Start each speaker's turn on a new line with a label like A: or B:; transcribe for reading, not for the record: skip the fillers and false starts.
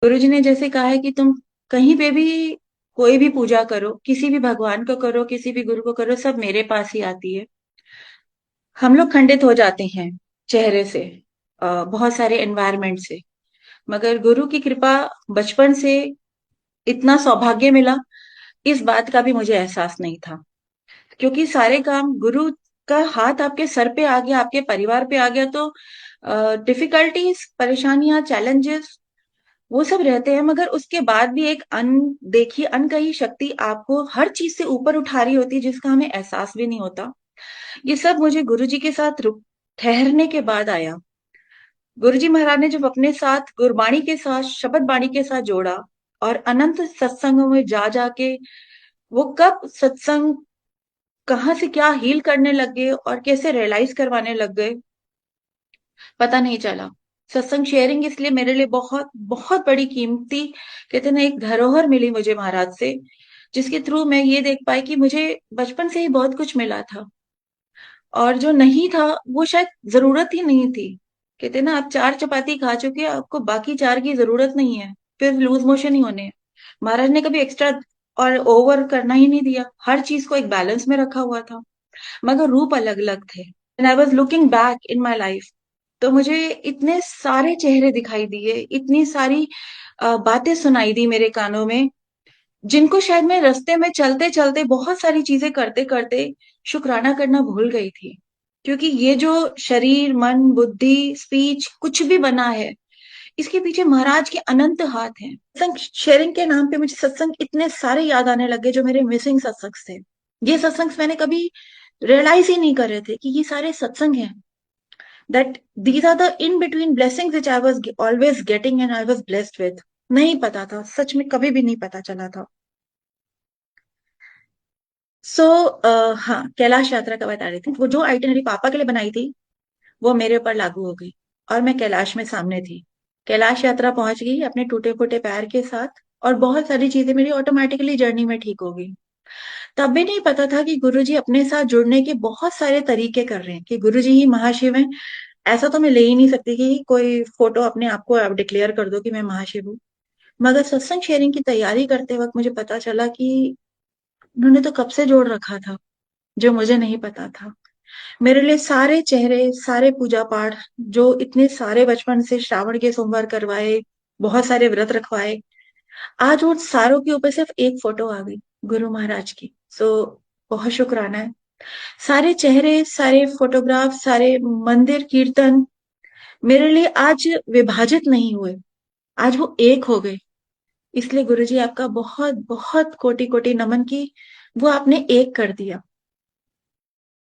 A: गुरुजी ने जैसे कहा है कि तुम कहीं पे भी कोई भी पूजा करो, किसी भी भगवान को करो, किसी भी गुरु को करो, सब मेरे पास ही आती है। हम लोग खंडित हो जाते हैं चेहरे से, बहुत सारे एनवायरनमेंट से। मगर गुरु की कृपा, बचपन से इतना सौभाग्य मिला, इस बात का भी मुझे एहसास नहीं था। क्योंकि सारे काम गुरु का हाथ आपके सर पे आ गया, आपके परिवार पे आ गया, तो डिफिकल्टीज, परेशानियां, चैलेंजेस वो सब रहते हैं, मगर उसके बाद भी एक अनदेखी, अनकही शक्ति आपको हर चीज से ऊपर उठा रही होती है, जिसका हमें एहसास भी नहीं होता। ये सब मुझे गुरुजी के साथ रुक ठहरने के बाद आया। गुरुजी महाराज ने जब अपने साथ गुरबाणी के साथ, शब्द बाणी के साथ जोड़ा, और अनंत सत्संगों में जा जाके वो कब सत्संग कहाँ से क्या हील करने लग गए और कैसे रियलाइज करवाने लग गए, पता नहीं चला। सत्संग शेयरिंग इसलिए मेरे लिए बहुत बहुत बड़ी कीमती, कहते ना, एक धरोहर मिली मुझे महाराज से, जिसके थ्रू मैं ये देख पाई कि मुझे बचपन से ही बहुत कुछ मिला था, और जो नहीं था वो शायद जरूरत ही नहीं थी। कहते ना, आप चार चपाती खा चुके, आपको बाकी चार की जरूरत नहीं है, फिर लूज मोशन ही होने हैं। महाराज ने कभी एक्स्ट्रा और ओवर करना ही नहीं दिया, हर चीज को एक बैलेंस में रखा हुआ था, मगर रूप अलग अलग थे। And I was looking back in my life, तो मुझे इतने सारे चेहरे दिखाई दिए, इतनी सारी बातें सुनाई दी मेरे कानों में, जिनको शायद मैं रास्ते में चलते चलते, बहुत सारी चीजें करते करते शुक्राना करना भूल गई थी। क्योंकि ये जो शरीर, मन, बुद्धि, स्पीच कुछ भी बना है, इसके पीछे महाराज के अनंत हाथ हैं। सत्संग शेयरिंग के नाम पे मुझे सत्संग इतने सारे याद आने लगे, जो मेरे मिसिंग सत्संग थे। ये सत्संग मैंने कभी रियलाइज ही नहीं कर रहे थे कि ये सारे सत्संग हैं, that these are the in between blessings which I was always getting and I was blessed with। नहीं पता था, सच में कभी भी नहीं पता चला था। सो हाँ, कैलाश यात्रा का बता रही थी। वो जो आइटिनरी पापा के लिए बनाई थी, वो मेरे ऊपर लागू हो गई, और मैं कैलाश में सामने थी। कैलाश यात्रा पहुंच गई अपने टूटे फूटे पैर के साथ, और बहुत सारी चीजें मेरी ऑटोमेटिकली जर्नी में ठीक हो गई। तब भी नहीं पता था कि गुरुजी अपने साथ जुड़ने के बहुत सारे तरीके कर रहे हैं, कि गुरुजी ही महाशिव हैं। ऐसा तो मैं ले ही नहीं सकती कि कोई फोटो अपने आप को आप डिक्लेयर कर दो कि मैं महाशिव हूँ। मगर सत्संग शेयरिंग की तैयारी करते वक्त मुझे पता चला कि उन्होंने तो कब से जोड़ रखा था, जो मुझे नहीं पता था। मेरे लिए सारे चेहरे, सारे पूजा पाठ, जो इतने सारे बचपन से श्रावण के सोमवार करवाए, बहुत सारे व्रत रखवाए, आज उन सारों के ऊपर सिर्फ एक फोटो आ गई, गुरु महाराज की। सो बहुत शुक्राना है। सारे चेहरे, सारे फोटोग्राफ, सारे मंदिर कीर्तन मेरे लिए आज विभाजित नहीं हुए, आज वो एक हो गए। इसलिए गुरुजी आपका बहुत बहुत कोटि कोटि नमन, की वो आपने एक कर दिया।